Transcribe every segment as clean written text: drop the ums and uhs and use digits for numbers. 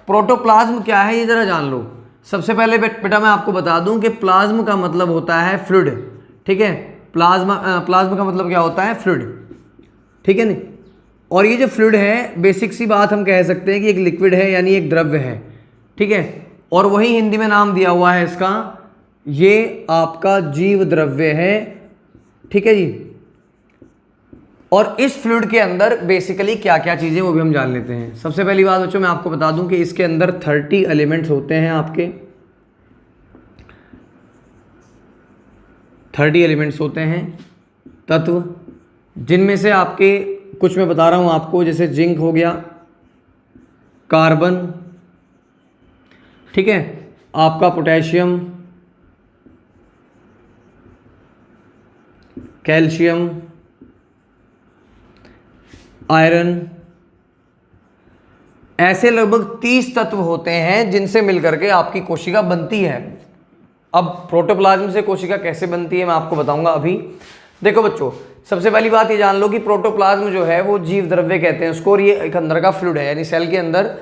Protoplasm क्या है ये जरा जान लो। सबसे पहले बेटा मैं आपको बता दूं कि प्लाज्म का मतलब होता है फ्लूइड, ठीक है। प्लाज्म का मतलब क्या होता है? फ्लूइड, ठीक है नहीं। और ये जो फ्लूइड है, बेसिक सी बात हम कह सकते हैं कि एक लिक्विड है, यानी एक द्रव्य है, ठीक है। और वही हिंदी में नाम दिया हुआ है इसका, ये आपका जीव द्रव्य है, ठीक है जी। और इस फ्लूइड के अंदर बेसिकली क्या क्या चीज़ें वो भी हम जान लेते हैं। सबसे पहली बात बच्चों मैं आपको बता दूं कि इसके अंदर 30 एलिमेंट्स होते हैं आपके, 30 एलिमेंट्स होते हैं तत्व, जिनमें से आपके कुछ मैं बता रहा हूं आपको, जैसे जिंक हो गया, कार्बन, ठीक है, आपका पोटेशियम, कैल्शियम, आयरन, ऐसे लगभग 30 तत्व होते हैं जिनसे मिलकर के आपकी कोशिका बनती है। अब प्रोटोप्लाज्म से कोशिका कैसे बनती है मैं आपको बताऊंगा अभी। देखो बच्चों, सबसे पहली बात ये जान लो कि प्रोटोप्लाज्म जो है वो जीव द्रव्य कहते हैं उसको, और ये एक अंदर का फ्लूइड है, यानी सेल के अंदर,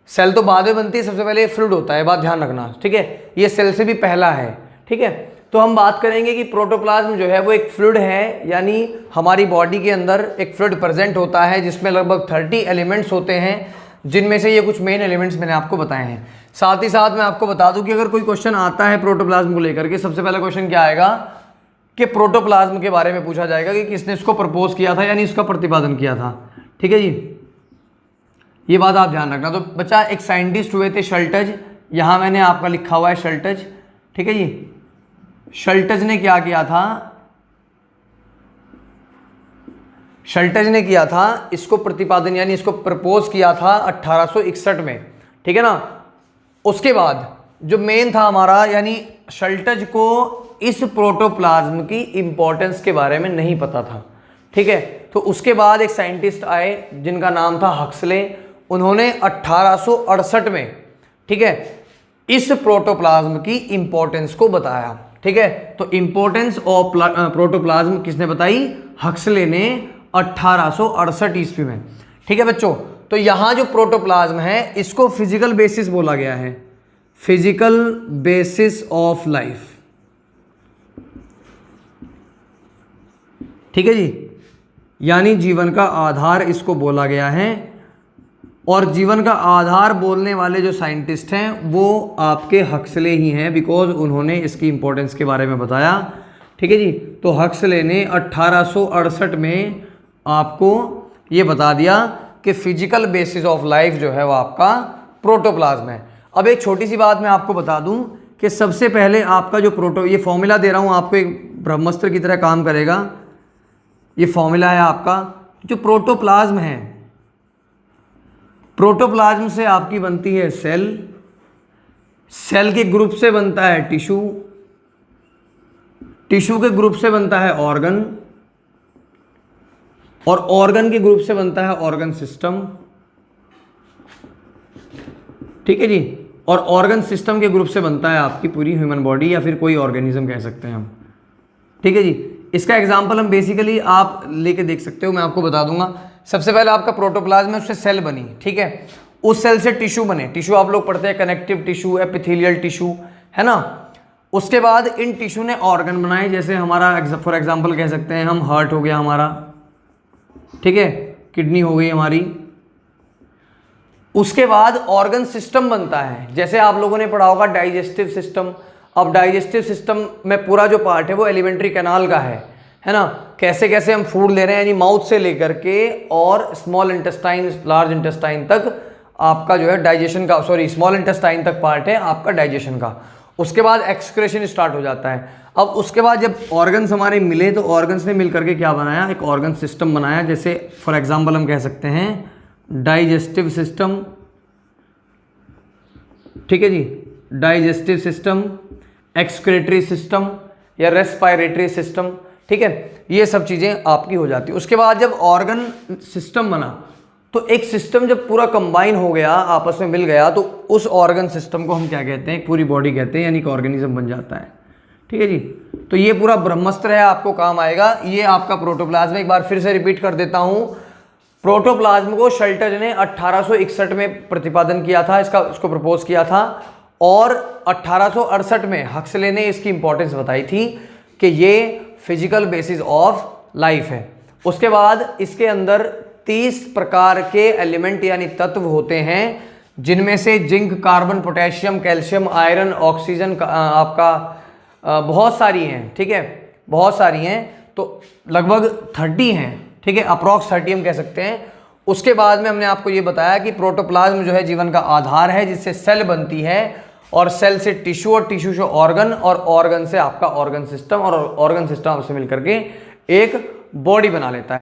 सेल तो बाद में बनती है, सबसे पहले ये फ्लूइड होता है, बात ध्यान रखना, ठीक है। ये सेल से भी पहला है, ठीक है। तो हम बात करेंगे कि प्रोटोप्लाज्म जो है वो एक फ्लूइड है, यानी हमारी बॉडी के अंदर एक फ्लूइड प्रेजेंट होता है जिसमें लगभग 30 एलिमेंट्स होते हैं, जिनमें से ये कुछ मेन एलिमेंट्स मैंने आपको बताए हैं। साथ ही साथ मैं आपको बता दूं कि अगर कोई क्वेश्चन आता है प्रोटोप्लाज्म को लेकर के, सबसे पहला क्वेश्चन क्या आएगा कि प्रोटोप्लाज्म के बारे में पूछा जाएगा कि किसने इसको प्रपोज किया था, यानी इसका प्रतिपादन किया था, ठीक है जी। ये बात आप ध्यान रखना। तो बच्चा एक साइंटिस्ट हुए थे शल्टज, यहाँ मैंने आपका लिखा हुआ है शल्टज, ठीक है जी। शल्टज ने क्या किया था? शल्टज ने किया था इसको प्रतिपादन, यानी इसको प्रपोज किया था 1861 में, ठीक है ना। उसके बाद जो मेन था हमारा, यानी शल्टज को इस प्रोटोप्लाज्म की इंपॉर्टेंस के बारे में नहीं पता था, ठीक है। तो उसके बाद एक साइंटिस्ट आए जिनका नाम था हक्सले, उन्होंने 1868 में, ठीक है, इस प्रोटोप्लाज्म की इंपॉर्टेंस को बताया, ठीक है। तो इंपॉर्टेंस ऑफ प्रोटोप्लाज्म किसने बताई? हक्सले ने 1868 ईस्वी में, ठीक है बच्चों। तो यहां जो प्रोटोप्लाज्म है इसको फिजिकल बेसिस बोला गया है, फिजिकल बेसिस ऑफ लाइफ, ठीक है जी, यानी जीवन का आधार इसको बोला गया है। और जीवन का आधार बोलने वाले जो साइंटिस्ट हैं वो आपके हक्सले ही हैं, बिकॉज उन्होंने इसकी इंपॉर्टेंस के बारे में बताया, ठीक है जी। तो हक्सले ने 1868 में आपको ये बता दिया कि फिजिकल बेसिस ऑफ लाइफ जो है वो आपका प्रोटोप्लाज्म है। अब एक छोटी सी बात मैं आपको बता दूं कि सबसे पहले आपका जो ये फॉर्मूला दे रहा हूं आपको, एक ब्रह्मास्त्र की तरह काम करेगा। ये फॉर्मूला है आपका, जो प्रोटोप्लाज्म है, प्रोटोप्लाज्म से आपकी बनती है सेल, सेल के ग्रुप से बनता है टिश्यू, टिश्यू के ग्रुप से बनता है ऑर्गन, और ऑर्गन के ग्रुप से बनता है ऑर्गन सिस्टम, ठीक है जी। और ऑर्गन सिस्टम के ग्रुप से बनता है आपकी पूरी ह्यूमन बॉडी, या फिर कोई ऑर्गेनिज्म कह सकते हैं हम, ठीक है जी। इसका एग्जांपल हम बेसिकली आप लेके देख सकते हो, मैं आपको बता दूंगा। सबसे पहले आपका प्रोटोप्लाज्म है, उससे सेल बनी, ठीक है। उस सेल से टिश्यू बने, टिश्यू आप लोग पढ़ते हैं कनेक्टिव टिश्यू, एपिथेलियल टिश्यू, है ना। उसके बाद इन टिश्यू ने ऑर्गन बनाए, जैसे हमारा फॉर एग्जांपल कह सकते हैं हम हार्ट हो गया हमारा, ठीक है, किडनी हो गई हमारी। उसके बाद ऑर्गन सिस्टम बनता है, जैसे आप लोगों ने पढ़ा होगा डाइजेस्टिव सिस्टम। अब डाइजेस्टिव सिस्टम में पूरा जो पार्ट है वो एलिमेंट्री कैनाल का है ना। कैसे कैसे हम फूड ले रहे हैं, यानी माउथ से लेकर के और स्मॉल इंटेस्टाइन, लार्ज इंटेस्टाइन तक आपका जो है डाइजेशन का, सॉरी स्मॉल इंटेस्टाइन तक पार्ट है आपका डाइजेशन का। उसके बाद एक्सक्रेशन स्टार्ट हो जाता है। अब उसके बाद जब ऑर्गन्स हमारे मिले तो ऑर्गन्स ने मिल करके क्या बनाया, एक ऑर्गन सिस्टम बनाया। जैसे फॉर एग्जांपल हम कह सकते हैं डाइजेस्टिव सिस्टम, ठीक है जी, डाइजेस्टिव सिस्टम, एक्सक्रेटरी सिस्टम या रेस्पिरेटरी सिस्टम, ठीक है। ये सब चीज़ें आपकी हो जाती है। उसके बाद जब ऑर्गन सिस्टम बना तो एक सिस्टम जब पूरा कंबाइन हो गया, आपस में मिल गया, तो उस ऑर्गन सिस्टम को हम क्या कहते हैं, पूरी बॉडी कहते हैं, यानी कि ऑर्गेनिज्म बन जाता है, ठीक है जी। तो ये पूरा ब्रह्मास्त्र है, आपको काम आएगा। ये आपका प्रोटोप्लाज्म, एक बार फिर से रिपीट कर देता हूँ। प्रोटोप्लाज्म को शेल्टर ने 1861 में प्रतिपादन किया था, इसको प्रपोज किया था, और 1868 में हक्सले ने इसकी इंपॉर्टेंस बताई थी कि ये फिजिकल बेसिस ऑफ लाइफ है। उसके बाद इसके अंदर 30 प्रकार के एलिमेंट यानी तत्व होते हैं, जिनमें से zinc, carbon, potassium, calcium, iron, oxygen आपका बहुत सारी हैं, ठीक है, बहुत सारी हैं, तो लगभग 30 हैं, ठीक है, अप्रॉक्स 30 हम कह सकते हैं। उसके बाद में हमने आपको ये बताया कि प्रोटोप्लाज्म जो है जीवन का आधार है, जिससे सेल बनती है, और सेल से टिश्यू, और टिश्यू से ऑर्गन, और ऑर्गन से आपका ऑर्गन सिस्टम, और ऑर्गन सिस्टम आपसे मिलकर के एक बॉडी बना लेता है।